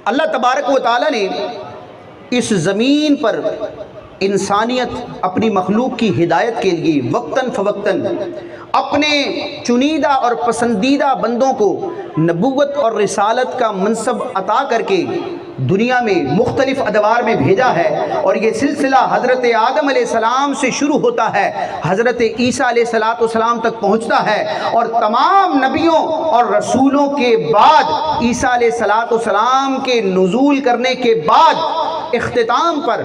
اللہ تبارک و تعالیٰ نے اس زمین پر انسانیت اپنی مخلوق کی ہدایت کے لیے وقتاً فوقتاً اپنے چنیدہ اور پسندیدہ بندوں کو نبوت اور رسالت کا منصب عطا کر کے دنیا میں مختلف ادوار میں بھیجا ہے، اور یہ سلسلہ حضرت آدم علیہ السلام سے شروع ہوتا ہے، حضرت عیسیٰ علیہ السلام تک پہنچتا ہے، اور تمام نبیوں اور رسولوں کے بعد عیسیٰ علیہ السلام کے نزول کرنے کے بعد اختتام پر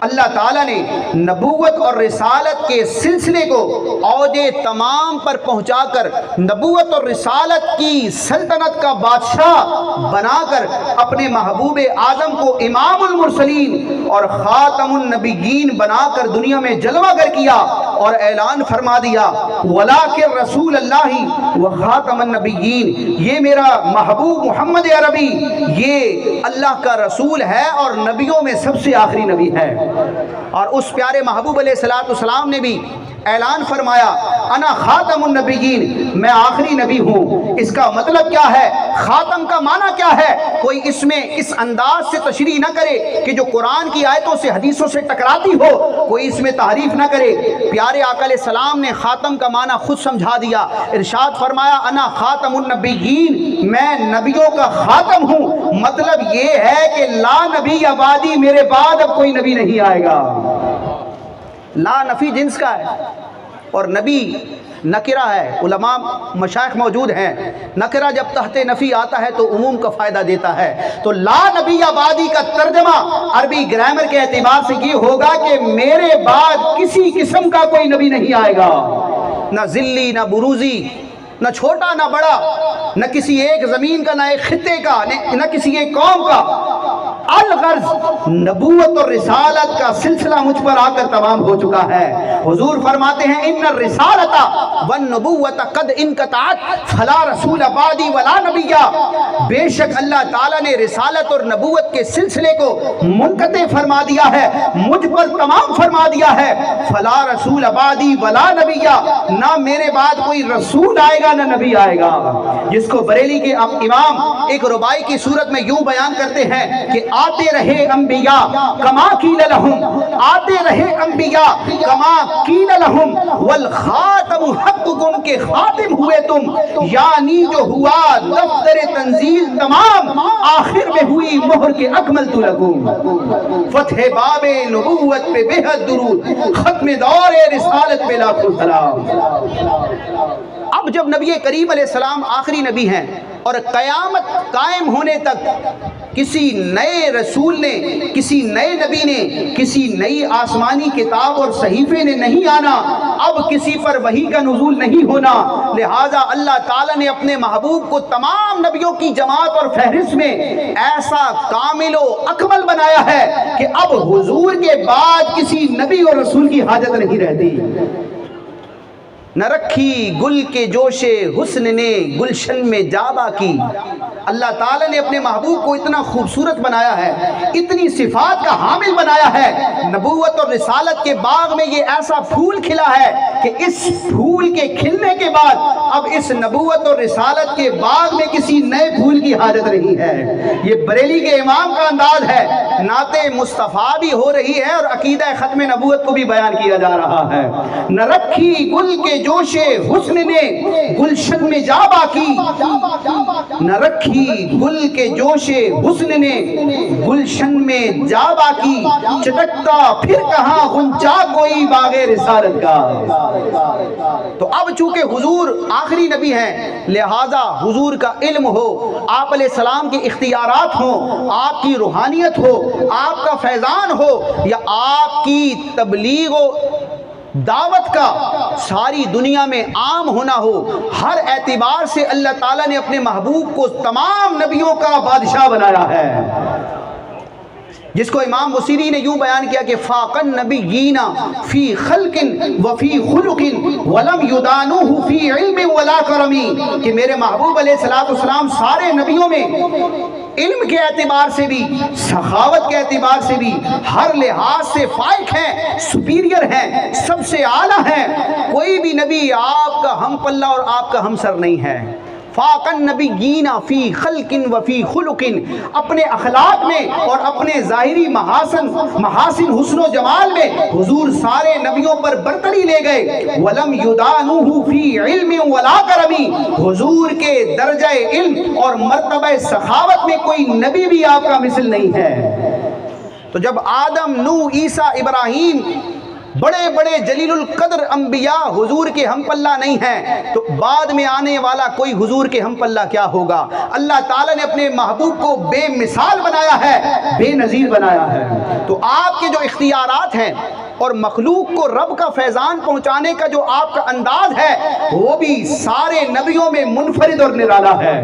اللہ تعالیٰ نے نبوت اور رسالت کے سلسلے کو اوج تمام پر پہنچا کر نبوت اور رسالت کی سلطنت کا بادشاہ بنا کر اپنے محبوب اعظم کو امام المرسلین اور خاتم النبیین بنا کر دنیا میں جلوہ گر کیا اور اعلان فرما دیا وَلَٰكِن رسول اللہ وخاتم النبیین، یہ میرا محبوب محمد عربی یہ اللہ کا رسول ہے اور نبیوں میں سب سے آخری نبی ہے۔ اور اس پیارے محبوب علیہ السلام نے بھی اعلان فرمایا انا خاتم النبیین، میں آخری نبی ہوں۔ اس کا مطلب کیا ہے؟ خاتم کا معنی کیا ہے؟ کوئی اس میں اس انداز سے تشریح نہ کرے کہ جو قرآن کی آیتوں سے حدیثوں سے ٹکراتی ہو، کوئی اس میں تعریف نہ کرے۔ پیارے آقا علیہ السلام نے خاتم کا معنی خود سمجھا دیا، ارشاد فرمایا انا خاتم النبیین، میں نبیوں کا خاتم ہوں۔ مطلب یہ ہے کہ لا نبی بعدی، میرے بعد اب کوئی نبی نہیں آئے گا۔ لا نفی جنس کا ہے اور نبی نکرہ ہے۔ علماء مشائخ موجود ہیں، نکرہ جب تحت نفی آتا ہے تو عموم کا فائدہ دیتا ہے۔ تو لا نبی آبادی کا ترجمہ عربی گرامر کے اعتبار سے یہ ہوگا کہ میرے بعد کسی قسم کا کوئی نبی نہیں آئے گا، نہ ذلی نہ بروزی، نہ چھوٹا نہ بڑا، نہ کسی ایک زمین کا، نہ ایک خطے کا، نہ کسی ایک قوم کا۔ الغرض نبوت اور رسالت کا سلسلہ مجھ پر آ کر تمام ہو چکا ہے۔ حضور فرماتے ہیں ان الرسالۃ والنبوۃ قد انقطعت فلا رسول بعدی ولا نبی، بے شک اللہ تعالیٰ نے رسالت اور نبوت کے سلسلے کو منقطع فرما دیا ہے، مجھ پر تمام فرما دیا ہے۔ فلا رسول بعدی ولا نبی، نہ میرے بعد کوئی رسول آئے گا نہ نبی آئے گا۔ جس کو بریلی کے امام ایک ربائی کی صورت میں یوں بیان کرتے ہیں کہ آتے رہے انبیاء کما قیل لہم، آتے رہے انبیاء کما قیل لہم، والخاتم حقکم کے خاتم ہوئے تم، یعنی جو ہوا دفتر تنزیل تمام، آخر میں ہوئی مہر کے اکملت لکم۔ فتح باب نبوت پہ بے حد درود، ختم دور رسالت پہ لاکھوں سلام۔ اب جب نبی کریم علیہ السلام آخری نبی ہیں اور قیامت قائم ہونے تک کسی نئے رسول نے، کسی نئے نبی نے، کسی نئی آسمانی کتاب اور صحیفے نے نہیں آنا، اب کسی پر وحی کا نزول نہیں ہونا، لہٰذا اللہ تعالیٰ نے اپنے محبوب کو تمام نبیوں کی جماعت اور فہرست میں ایسا کامل و اکمل بنایا ہے کہ اب حضور کے بعد کسی نبی اور رسول کی حاجت نہیں رہتی۔ نہ رکھی گل کے جوش حسن نے گلشن میں جابا کی، اللہ تعالیٰ نے اپنے محبوب کو اتنا خوبصورت بنایا ہے، اتنی صفات کا حامل بنایا ہے، نبوت اور رسالت کے باغ میں یہ ایسا پھول کھلا ہے کہ اس پھول کے کھلنے کے بعد اب اس نبوت اور رسالت کے باغ میں کسی نئے پھول کی حاجت نہیں ہے۔ یہ بریلی کے امام کا انداز ہے، نعت مصطفیٰ بھی ہو رہی ہے اور عقیدہ ختم نبوت کو بھی بیان کیا جا رہا ہے۔ نہ رکھی گل کے جوش حسن نے گلشن میں جابا کی، نہ رکھی گل کے جوش حسن نے گلشن میں جابا کی، چٹکتا پھر کہاں غنچہ کوئی باغ رسالت کا۔ تو اب چونکہ حضور آخری نبی ہیں، لہذا حضور کا علم ہو، آپ علیہ السلام کے اختیارات ہوں، آپ کی روحانیت ہو، آپ کا فیضان ہو، یا آپ کی تبلیغ و دعوت کا ساری دنیا میں عام ہونا ہو، ہر اعتبار سے اللہ تعالیٰ نے اپنے محبوب کو تمام نبیوں کا بادشاہ بنایا ہے، جس کو امام بصیری نے یوں بیان کیا کہ فاق النبیین فی خلق وفی خلق ولم یدانوہ فی علم ولا کرم، کہ میرے محبوب علیہ السلام سارے نبیوں میں علم کے اعتبار سے بھی، سخاوت کے اعتبار سے بھی، ہر لحاظ سے فائق ہیں، سپیریئر ہیں، سب سے اعلیٰ ہیں۔ کوئی بھی نبی آپ کا ہم پلہ اور آپ کا ہم سر نہیں ہے۔ فاق النبیین فی خلق و فی خلق، اپنے اخلاق میں اور اپنے ظاہری محاسن حسن و جمال میں حضور سارے نبیوں پر برتری لے گئے۔ ولم یدانوہ فی علم ولا کرمی، حضور کے درجہ علم اور مرتبہ سخاوت میں کوئی نبی بھی آپ کا مثل نہیں ہے۔ تو جب آدم، نوح، عیسیٰ، ابراہیم بڑے بڑے جلیل القدر انبیاء حضور کے ہم پلہ نہیں ہیں، تو بعد میں آنے والا کوئی حضور کے ہم پلہ کیا ہوگا؟ اللہ تعالیٰ نے اپنے محبوب کو بے مثال بنایا ہے، بے نظیر بنایا ہے۔ تو آپ کے جو اختیارات ہیں اور مخلوق کو رب کا فیضان پہنچانے کا جو آپ کا انداز ہے، وہ بھی سارے نبیوں میں منفرد اور نرالا ہے۔